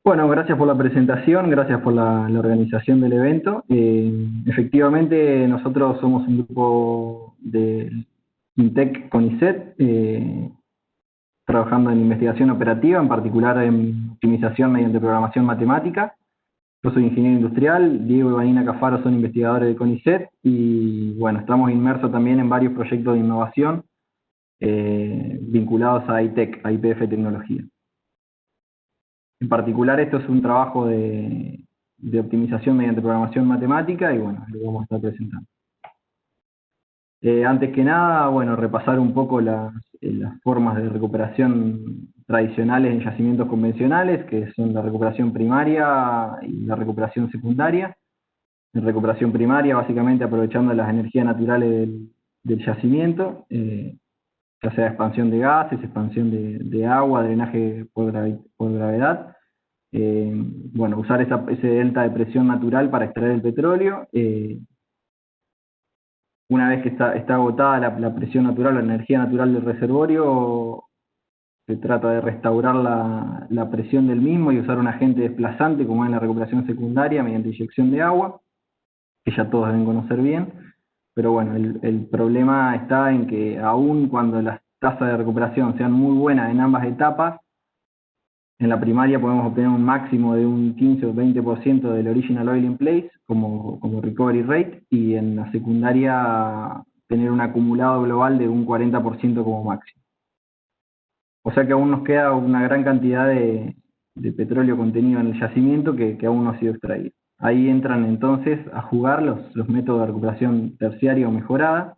Bueno, gracias por la presentación, gracias por la organización del evento. Efectivamente, nosotros somos un grupo de Intec CONICET, trabajando en investigación operativa, en particular en optimización mediante programación matemática. Yo soy ingeniero industrial, Diego y Vanina Cafaro son investigadores de CONICET y bueno, estamos inmersos también en varios proyectos de innovación vinculados a ITEC, a IPF Tecnología. En particular, esto es un trabajo de optimización mediante programación matemática y bueno, lo vamos a estar presentando. Antes que nada, bueno, repasar un poco las formas de recuperación tradicionales en yacimientos convencionales, que son la recuperación primaria y la recuperación secundaria. En recuperación primaria, básicamente aprovechando las energías naturales del yacimiento, ya sea expansión de gases, expansión de agua, drenaje por gravedad. Bueno, usar ese delta de presión natural para extraer el petróleo. Una vez que está agotada la presión natural, la energía natural del reservorio, se trata de restaurar la presión del mismo y usar un agente desplazante, como en la recuperación secundaria, mediante inyección de agua, que ya todos deben conocer bien. Pero bueno, el problema está en que aun cuando las tasas de recuperación sean muy buenas en ambas etapas, en la primaria podemos obtener un máximo de un 15 o 20% del original oil in place como recovery rate, y en la secundaria tener un acumulado global de un 40% como máximo. O sea que aún nos queda una gran cantidad de petróleo contenido en el yacimiento que aún no ha sido extraído. Ahí entran entonces a jugar los métodos de recuperación terciaria o mejorada,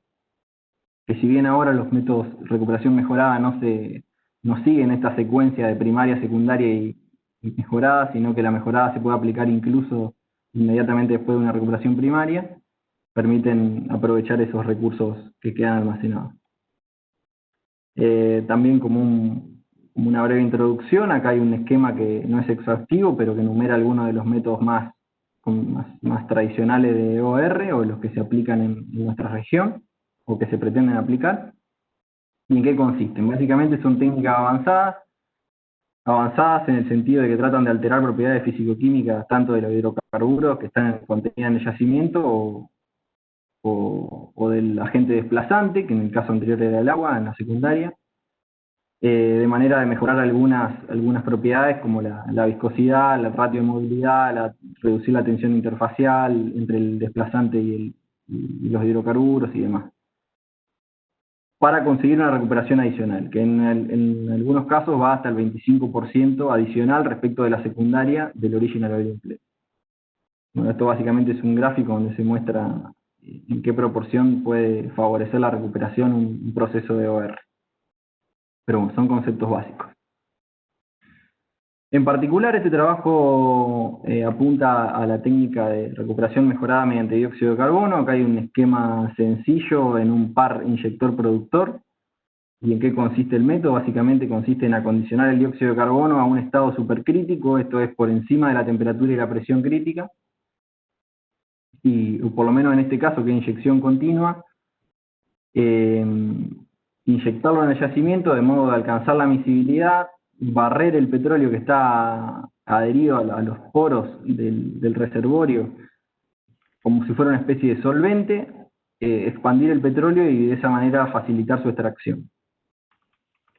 que si bien ahora los métodos de recuperación mejorada no siguen esta secuencia de primaria, secundaria y mejorada, sino que la mejorada se puede aplicar incluso inmediatamente después de una recuperación primaria, permiten aprovechar esos recursos que quedan almacenados. También como una breve introducción, acá hay un esquema que no es exhaustivo, pero que enumera algunos de los métodos más tradicionales de OR, o los que se aplican en nuestra región, o que se pretenden aplicar. ¿Y en qué consisten? Básicamente son técnicas avanzadas en el sentido de que tratan de alterar propiedades físico-químicas tanto de los hidrocarburos que están contenidos en el yacimiento o del agente desplazante, que en el caso anterior era el agua, en la secundaria, de manera de mejorar algunas propiedades como la viscosidad, el ratio de movilidad, reducir la tensión interfacial entre el desplazante y los hidrocarburos y demás, para conseguir una recuperación adicional, que en algunos casos va hasta el 25% adicional respecto de la secundaria del original oil in place. Bueno, esto básicamente es un gráfico donde se muestra en qué proporción puede favorecer la recuperación un proceso de OR. Pero bueno, son conceptos básicos. En particular, este trabajo apunta a la técnica de recuperación mejorada mediante dióxido de carbono. Acá hay un esquema sencillo en un par inyector-productor. ¿Y en qué consiste el método? Básicamente consiste en acondicionar el dióxido de carbono a un estado supercrítico, esto es por encima de la temperatura y la presión crítica, y por lo menos en este caso, que es inyección continua, inyectarlo en el yacimiento de modo de alcanzar la miscibilidad, barrer el petróleo que está adherido a los poros del reservorio como si fuera una especie de solvente, expandir el petróleo y de esa manera facilitar su extracción.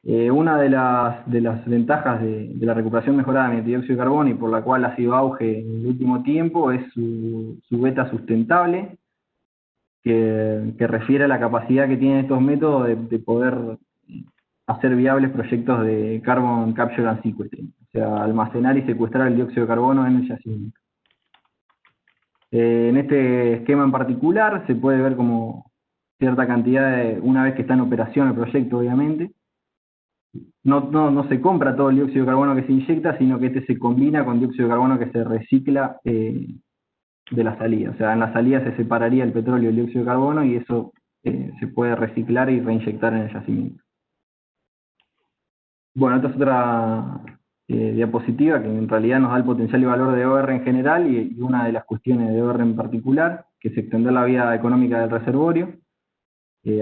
Una de las ventajas de la recuperación mejorada mediante dióxido de carbono, y por la cual ha sido auge en el último tiempo, es su beta sustentable, que refiere a la capacidad que tienen estos métodos de poder hacer viables proyectos de carbon capture and sequestration, o sea, almacenar y secuestrar el dióxido de carbono en el yacimiento. En este esquema en particular se puede ver como cierta cantidad, una vez que está en operación el proyecto, obviamente, no se compra todo el dióxido de carbono que se inyecta, sino que este se combina con dióxido de carbono que se recicla de la salida. O sea, en la salida se separaría el petróleo y el dióxido de carbono, y eso se puede reciclar y reinyectar en el yacimiento. Bueno, esta es otra diapositiva que en realidad nos da el potencial y valor de OR en general, y una de las cuestiones de OR en particular, que es extender la vida económica del reservorio.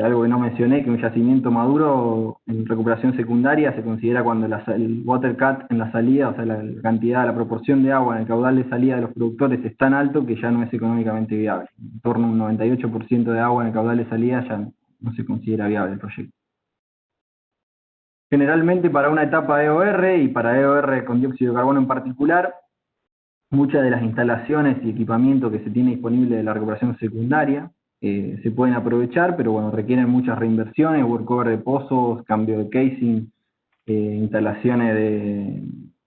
Algo que no mencioné, que un yacimiento maduro en recuperación secundaria se considera cuando el water cut en la salida, o sea, la cantidad, la proporción de agua en el caudal de salida de los productores es tan alto que ya no es económicamente viable. En torno a un 98% de agua en el caudal de salida ya no se considera viable el proyecto. Generalmente para una etapa EOR y para EOR con dióxido de carbono en particular, muchas de las instalaciones y equipamiento que se tiene disponible de la recuperación secundaria se pueden aprovechar, pero bueno, requieren muchas reinversiones, workover de pozos, cambio de casing, instalaciones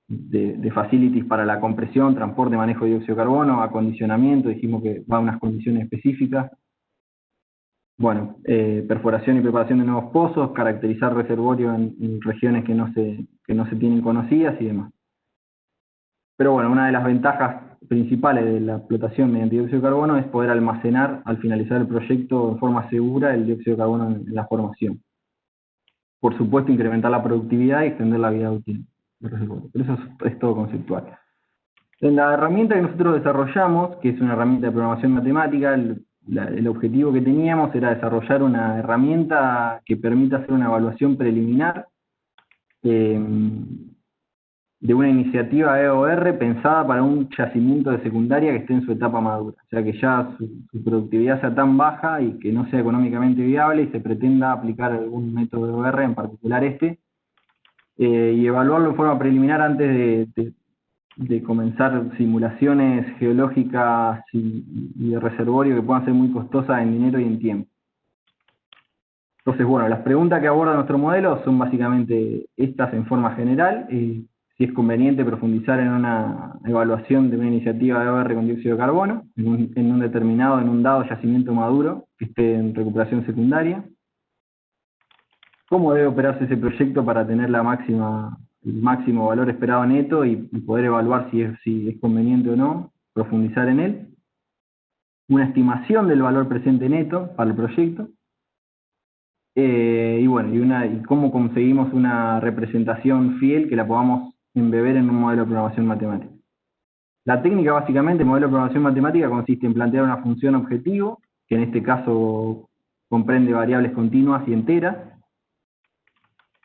de facilities para la compresión, transporte, manejo de dióxido de carbono, acondicionamiento, dijimos que va a unas condiciones específicas. Bueno, perforación y preparación de nuevos pozos, caracterizar reservorios en regiones que no se tienen conocidas y demás. Pero bueno, una de las ventajas principales de la explotación mediante dióxido de carbono es poder almacenar al finalizar el proyecto en forma segura el dióxido de carbono en la formación. Por supuesto, incrementar la productividad y extender la vida útil del reservorio. Pero eso es todo conceptual. En la herramienta que nosotros desarrollamos, que es una herramienta de programación matemática, el objetivo que teníamos era desarrollar una herramienta que permita hacer una evaluación preliminar de una iniciativa EOR pensada para un yacimiento de secundaria que esté en su etapa madura. O sea, que ya su productividad sea tan baja y que no sea económicamente viable y se pretenda aplicar algún método EOR, en particular y evaluarlo en forma preliminar antes de comenzar simulaciones geológicas y de reservorio que puedan ser muy costosas en dinero y en tiempo. Entonces, bueno, las preguntas que aborda nuestro modelo son básicamente estas en forma general. Si es conveniente profundizar en una evaluación de una iniciativa de EOR con dióxido de carbono, en un dado yacimiento maduro que esté en recuperación secundaria. ¿Cómo debe operarse ese proyecto para tener el máximo valor esperado neto y poder evaluar si es conveniente o no profundizar en él? Una estimación del valor presente neto para el proyecto. Y cómo conseguimos una representación fiel que la podamos embeber en un modelo de programación matemática. La técnica, básicamente, el modelo de programación matemática consiste en plantear una función objetivo, que en este caso comprende variables continuas y enteras,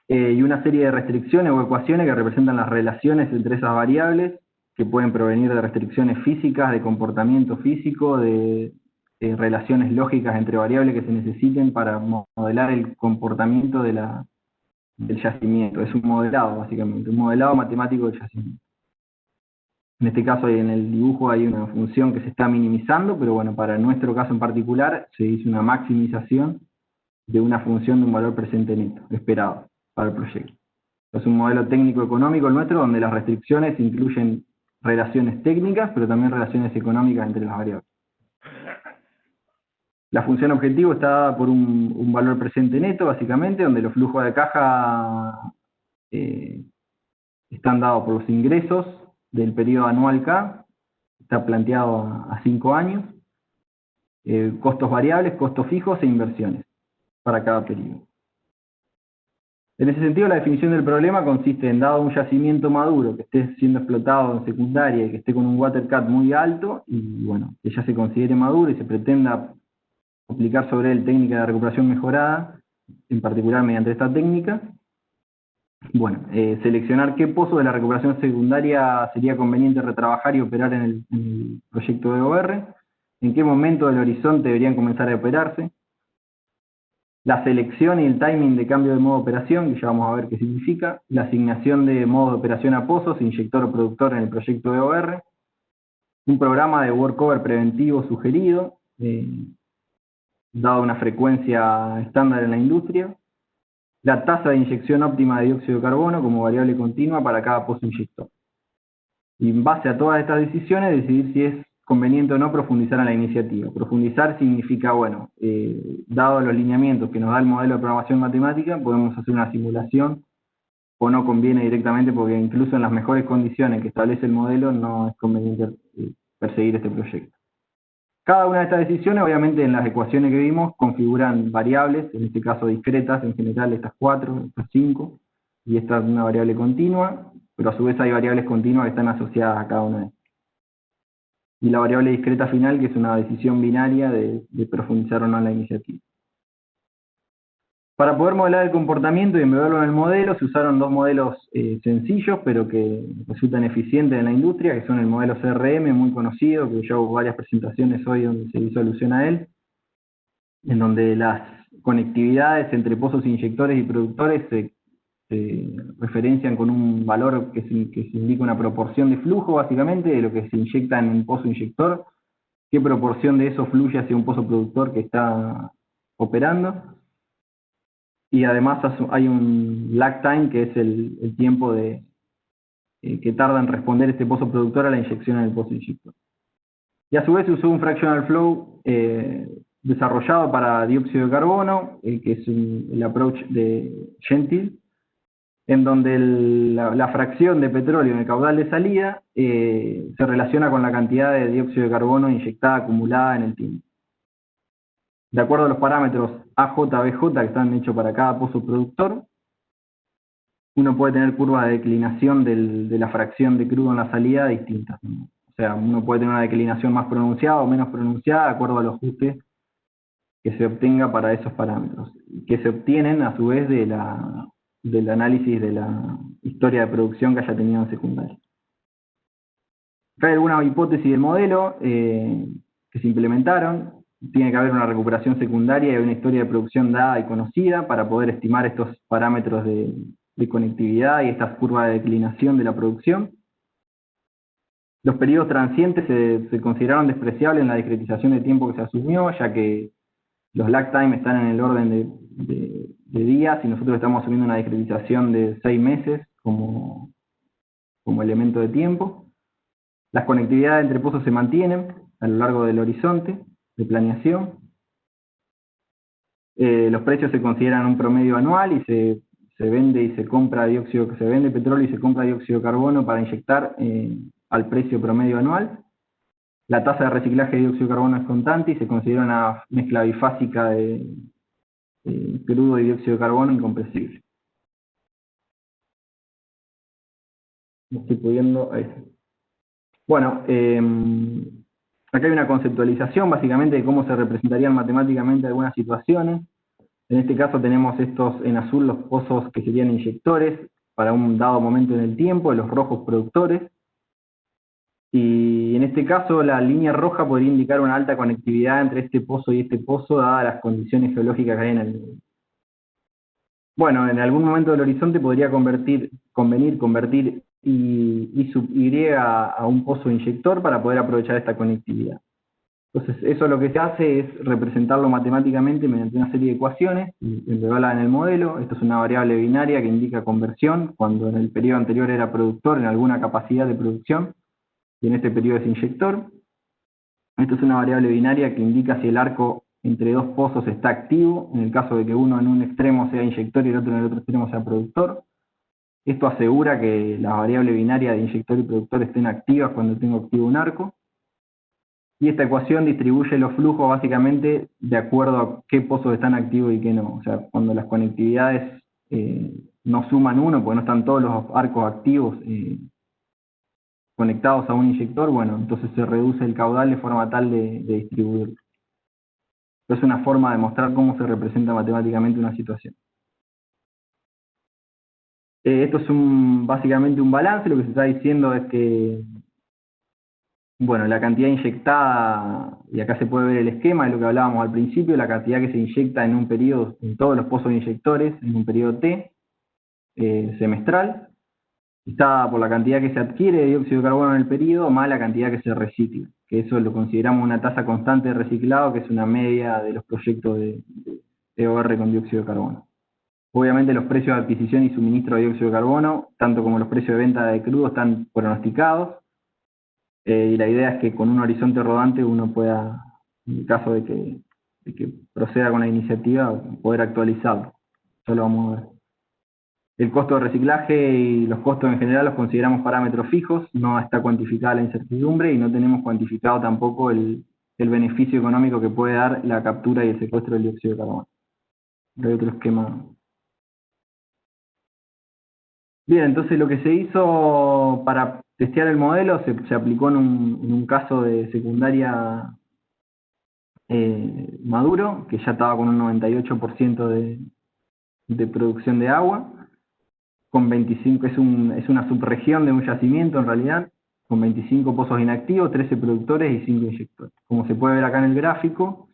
y una serie de restricciones o ecuaciones que representan las relaciones entre esas variables, que pueden provenir de restricciones físicas, de comportamiento físico, de relaciones lógicas entre variables que se necesiten para modelar el comportamiento del yacimiento. Es un modelado, básicamente, un modelado matemático del yacimiento. En este caso, en el dibujo hay una función que se está minimizando, pero bueno, para nuestro caso en particular, se hizo una maximización de una función de un valor presente neto, esperado, para el proyecto. Es un modelo técnico-económico el nuestro, donde las restricciones incluyen relaciones técnicas, pero también relaciones económicas entre las variables. La función objetivo está dada por un valor presente neto, básicamente, donde los flujos de caja están dados por los ingresos del periodo anual K, está planteado a 5 años, costos variables, costos fijos e inversiones para cada periodo. En ese sentido, la definición del problema consiste en, dado un yacimiento maduro que esté siendo explotado en secundaria y que esté con un water cut muy alto, y bueno, que ya se considere maduro y se pretenda aplicar sobre él técnica de recuperación mejorada, en particular mediante esta técnica. Bueno, seleccionar qué pozo de la recuperación secundaria sería conveniente retrabajar y operar en el proyecto de EOR, en qué momento del horizonte deberían comenzar a operarse, la selección y el timing de cambio de modo de operación, que ya vamos a ver qué significa, la asignación de modos de operación a pozos, inyector o productor en el proyecto de EOR, un programa de workover preventivo sugerido, dado una frecuencia estándar en la industria, la tasa de inyección óptima de dióxido de carbono como variable continua para cada pozo inyector. Y en base a todas estas decisiones, decidir si es conveniente o no profundizar en la iniciativa. Profundizar significa, bueno, dado los lineamientos que nos da el modelo de programación matemática, podemos hacer una simulación, o no conviene directamente porque incluso en las mejores condiciones que establece el modelo no es conveniente perseguir este proyecto. Cada una de estas decisiones, obviamente en las ecuaciones que vimos, configuran variables, en este caso discretas, en general estas 4, estas 5, y esta es una variable continua, pero a su vez hay variables continuas que están asociadas a cada una de estas. Y la variable discreta final, que es una decisión binaria de profundizar o no en la iniciativa. Para poder modelar el comportamiento y embeberlo en el modelo, se usaron dos modelos sencillos, pero que resultan eficientes en la industria, que son el modelo CRM, muy conocido, que yo hago varias presentaciones hoy donde se hizo alusión a él, en donde las conectividades entre pozos inyectores y productores se referencian con un valor que se indica una proporción de flujo, básicamente, de lo que se inyecta en un pozo inyector, qué proporción de eso fluye hacia un pozo productor que está operando. Y además hay un lag time, que es el tiempo que tarda en responder este pozo productor a la inyección en el pozo inyector. Y a su vez se usó un fractional flow desarrollado para dióxido de carbono, que es el approach de Gentil, en donde la fracción de petróleo en el caudal de salida se relaciona con la cantidad de dióxido de carbono inyectada acumulada en el tiempo. De acuerdo a los parámetros AJ-BJ que están hechos para cada pozo productor, uno puede tener curvas de declinación de la fracción de crudo en la salida distintas, ¿no? O sea, uno puede tener una declinación más pronunciada o menos pronunciada de acuerdo a los ajustes que se obtenga para esos parámetros, que se obtienen a su vez del análisis de la historia de producción que haya tenido en secundaria. Acá hay algunas hipótesis del modelo que se implementaron. Tiene que haber una recuperación secundaria y una historia de producción dada y conocida para poder estimar estos parámetros de conectividad y estas curvas de declinación de la producción. Los periodos transientes se consideraron despreciables en la discretización de tiempo que se asumió, ya que los lag time están en el orden de días y nosotros estamos asumiendo una discretización de 6 meses como elemento de tiempo. Las conectividades entre pozos se mantienen a lo largo del horizonte de planeación. Los precios se consideran un promedio anual y se vende y se compra se vende petróleo y se compra dióxido de carbono para inyectar al precio promedio anual. La tasa de reciclaje de dióxido de carbono es constante y se considera una mezcla bifásica de crudo y dióxido de carbono incompresible. No estoy pudiendo. Ahí. Bueno, acá hay una conceptualización básicamente de cómo se representarían matemáticamente algunas situaciones. En este caso tenemos estos en azul los pozos que serían inyectores para un dado momento en el tiempo, los rojos productores. Y en este caso la línea roja podría indicar una alta conectividad entre este pozo y este pozo, dadas las condiciones geológicas que hay en el medio. Bueno, en algún momento del horizonte podría convenir convertir I sub Y a un pozo inyector para poder aprovechar esta conectividad. Entonces, eso lo que se hace es representarlo matemáticamente mediante una serie de ecuaciones, embeberla en el modelo. Esto es una variable binaria que indica conversión, cuando en el periodo anterior era productor en alguna capacidad de producción, y en este periodo es inyector. Esto es una variable binaria que indica si el arco entre dos pozos está activo, en el caso de que uno en un extremo sea inyector y el otro en el otro extremo sea productor. Esto asegura que la variable binaria de inyector y productor estén activas cuando tengo activo un arco. Y esta ecuación distribuye los flujos básicamente de acuerdo a qué pozos están activos y qué no. O sea, cuando las conectividades no suman uno, porque no están todos los arcos activos conectados a un inyector, bueno, entonces se reduce el caudal de forma tal de distribuirlo. Es una forma de mostrar cómo se representa matemáticamente una situación. Esto es básicamente un balance. Lo que se está diciendo es que bueno, la cantidad inyectada, y acá se puede ver el esquema de lo que hablábamos al principio, la cantidad que se inyecta en un periodo, en todos los pozos inyectores, en un periodo T, semestral, está por la cantidad que se adquiere de dióxido de carbono en el periodo, más la cantidad que se recicla, que eso lo consideramos una tasa constante de reciclado, que es una media de los proyectos de EOR con dióxido de carbono. Obviamente los precios de adquisición y suministro de dióxido de carbono, tanto como los precios de venta de crudo, están pronosticados, y la idea es que con un horizonte rodante uno pueda, en el caso de que proceda con la iniciativa, poder actualizarlo. Eso lo vamos a ver. El costo de reciclaje y los costos en general los consideramos parámetros fijos, no está cuantificada la incertidumbre y no tenemos cuantificado tampoco el beneficio económico que puede dar la captura y el secuestro del dióxido de carbono. Hay otro esquema. Bien, entonces lo que se hizo para testear el modelo se aplicó en un caso de secundaria maduro, que ya estaba con un 98% de producción de agua, con 25, es una subregión de un yacimiento en realidad, con 25 pozos inactivos, 13 productores y 5 inyectores. Como se puede ver acá en el gráfico,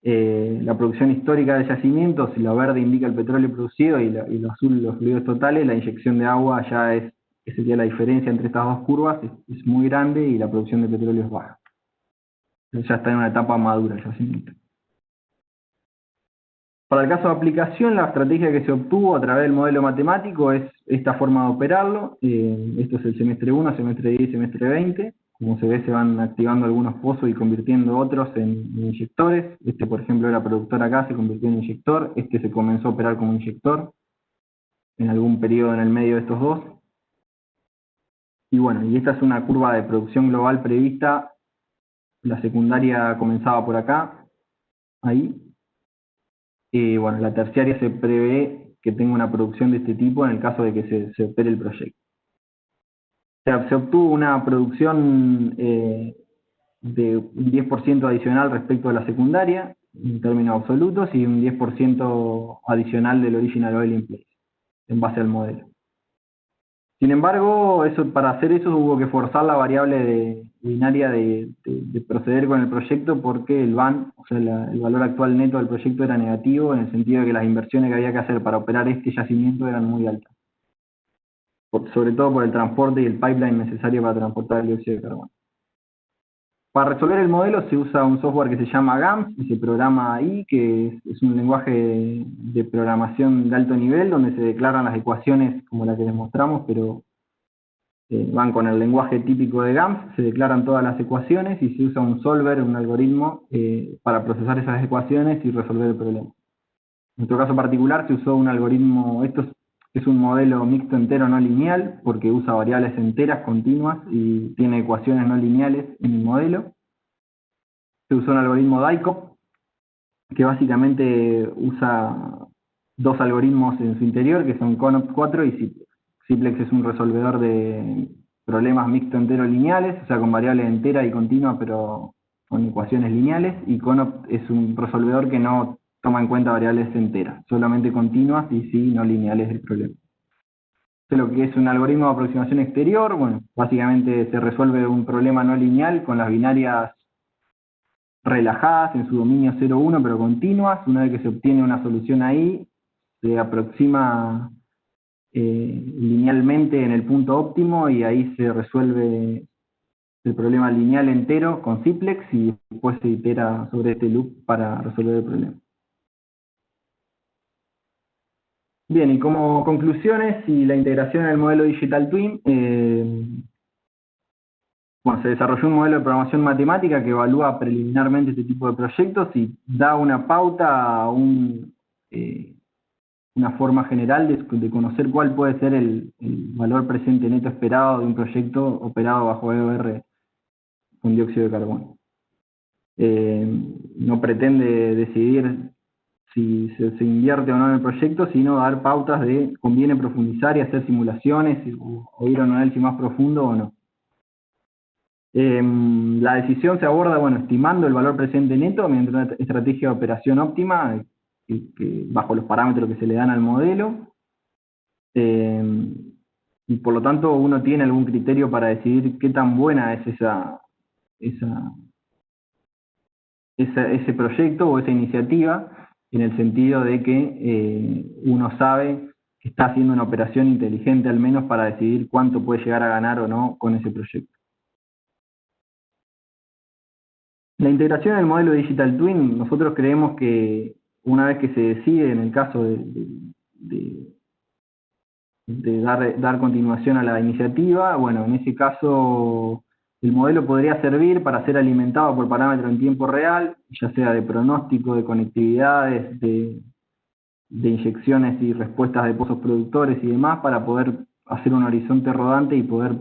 la producción histórica del yacimiento, si la verde indica el petróleo producido y lo azul los fluidos totales, la inyección de agua ya es, que sería la diferencia entre estas dos curvas, es muy grande y la producción de petróleo es baja. Ya está en una etapa madura el yacimiento. Para el caso de aplicación, la estrategia que se obtuvo a través del modelo matemático es esta forma de operarlo. Esto es el semestre 1, semestre 10 y semestre 20. Como se ve, se van activando algunos pozos y convirtiendo otros en inyectores. Este, por ejemplo, era productor acá, se convirtió en inyector. Este se comenzó a operar como inyector en algún periodo en el medio de estos dos. Y bueno, y esta es una curva de producción global prevista. La secundaria comenzaba por acá, ahí. Y bueno, la terciaria se prevé que tenga una producción de este tipo en el caso de que se opere el proyecto. Se obtuvo una producción de un 10% adicional respecto a la secundaria, en términos absolutos, y un 10% adicional del original oil in place, en base al modelo. Sin embargo, para hacer eso hubo que forzar la variable binaria de proceder con el proyecto porque el VAN, o sea, el valor actual neto del proyecto era negativo en el sentido de que las inversiones que había que hacer para operar este yacimiento eran muy altas. Sobre todo por el transporte y el pipeline necesario para transportar el dióxido de carbono. Para resolver el modelo se usa un software que se llama GAMS y se programa ahí, que es un lenguaje de programación de alto nivel donde se declaran las ecuaciones como la que les mostramos, pero van con el lenguaje típico de GAMS, se declaran todas las ecuaciones y se usa un solver, un algoritmo, para procesar esas ecuaciones y resolver el problema. En nuestro caso particular se usó un algoritmo, esto es un modelo mixto entero no lineal, porque usa variables enteras continuas y tiene ecuaciones no lineales en el modelo. Se usó un algoritmo DICOP, que básicamente usa dos algoritmos en su interior, que son CONOP4 y Ciplex. Ciplex es un resolvedor de problemas mixto entero lineales, o sea, con variables enteras y continuas, pero con ecuaciones lineales, y CONOP es un resolvedor que no toma en cuenta variables enteras, solamente continuas y sí no lineales del problema. Lo que es un algoritmo de aproximación exterior, bueno, básicamente se resuelve un problema no lineal con las binarias relajadas en su dominio 0,1 pero continuas. Una vez que se obtiene una solución ahí, se aproxima linealmente en el punto óptimo y ahí se resuelve el problema lineal entero con Ciplex y después se itera sobre este loop para resolver el problema. Bien, y como conclusiones y la integración en el modelo Digital Twin, bueno, se desarrolló un modelo de programación matemática que evalúa preliminarmente este tipo de proyectos y da una pauta, una forma general de conocer cuál puede ser el valor presente neto esperado de un proyecto operado bajo EOR con dióxido de carbono. No pretende decidir si se invierte o no en el proyecto, sino dar pautas de conviene profundizar y hacer simulaciones o ir a un análisis más profundo o no. La decisión se aborda, bueno, estimando el valor presente neto mediante una estrategia de operación óptima bajo los parámetros que se le dan al modelo. Y por lo tanto uno tiene algún criterio para decidir qué tan buena es ese proyecto o esa iniciativa, en el sentido de que uno sabe que está haciendo una operación inteligente al menos para decidir cuánto puede llegar a ganar o no con ese proyecto. La integración del modelo Digital Twin, nosotros creemos que una vez que se decide, en el caso de dar continuación a la iniciativa, bueno, en ese caso el modelo podría servir para ser alimentado por parámetros en tiempo real, ya sea de pronóstico, de conectividades, de inyecciones y respuestas de pozos productores y demás, para poder hacer un horizonte rodante y poder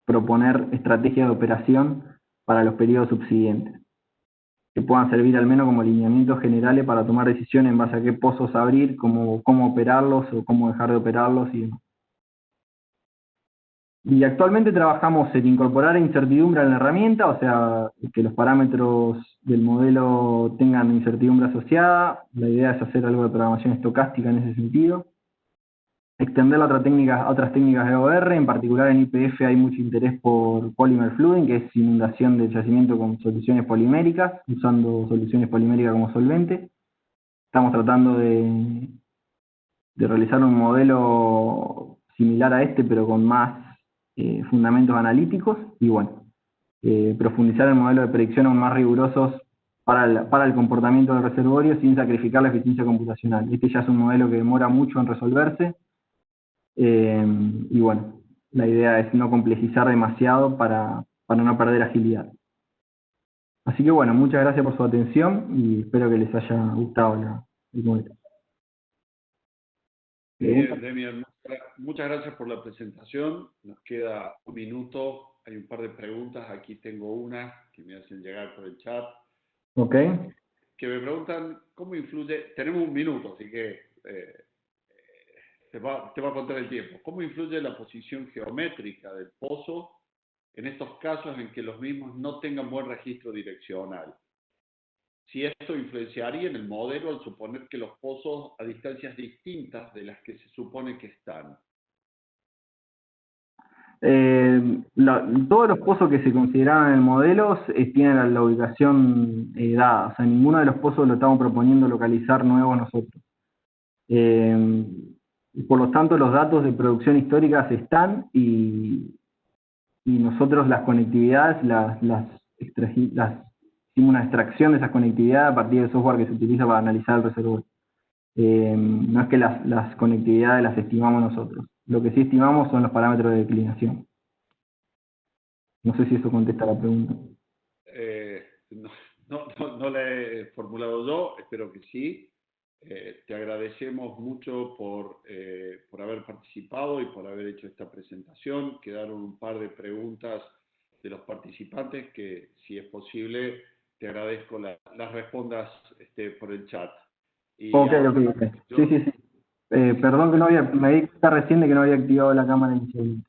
proponer estrategias de operación para los periodos subsiguientes, que puedan servir al menos como lineamientos generales para tomar decisiones en base a qué pozos abrir, cómo operarlos o cómo dejar de operarlos y demás. Y actualmente trabajamos en incorporar incertidumbre en la herramienta, o sea, que los parámetros del modelo tengan incertidumbre asociada. La idea es hacer algo de programación estocástica en ese sentido. Extenderla a otras técnicas de OR, en particular en YPF hay mucho interés por polymer flooding, que es inundación de yacimiento con soluciones poliméricas, usando soluciones poliméricas como solvente. Estamos tratando de realizar un modelo similar a este, pero con más fundamentos analíticos, y bueno, profundizar en modelos de predicción aún más rigurosos para el comportamiento del reservorio sin sacrificar la eficiencia computacional. Este ya es un modelo que demora mucho en resolverse, y bueno, la idea es no complejizar demasiado para no perder agilidad. Así que bueno, muchas gracias por su atención y espero que les haya gustado el modelo. Bien, Demian, muchas gracias por la presentación. Nos queda un minuto. Hay un par de preguntas. Aquí tengo una que me hacen llegar por el chat. Ok. Que me preguntan cómo influye. Tenemos un minuto, así que te va a contar el tiempo. ¿Cómo influye la posición geométrica del pozo en estos casos en que los mismos no tengan buen registro direccional? Si esto influenciaría en el modelo al suponer que los pozos a distancias distintas de las que se supone que están. Todos los pozos que se consideraron en el modelo tienen la ubicación dada, o sea, ninguno de los pozos lo estamos proponiendo localizar nuevos nosotros. Por lo tanto, los datos de producción histórica están y nosotros las conectividades hicimos una extracción de esas conectividades a partir del software que se utiliza para analizar el reservorio. No es que las conectividades las estimamos nosotros. Lo que sí estimamos son los parámetros de declinación. No sé si eso contesta la pregunta. No la he formulado yo, espero que sí. Te agradecemos mucho por haber participado y por haber hecho esta presentación. Quedaron un par de preguntas de los participantes que, si es posible, te agradezco las respondas por el chat. Y ok. Yo, Sí. Perdón que me di cuenta recién de que no había activado la cámara inicialmente.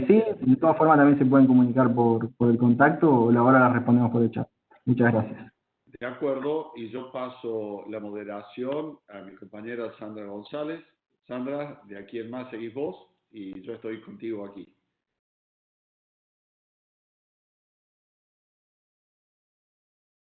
Sí, de todas formas también se pueden comunicar por el contacto o ahora las respondemos por el chat. Muchas gracias. De acuerdo, y yo paso la moderación a mi compañera Sandra González. Sandra, de aquí en más seguís vos y yo estoy contigo aquí.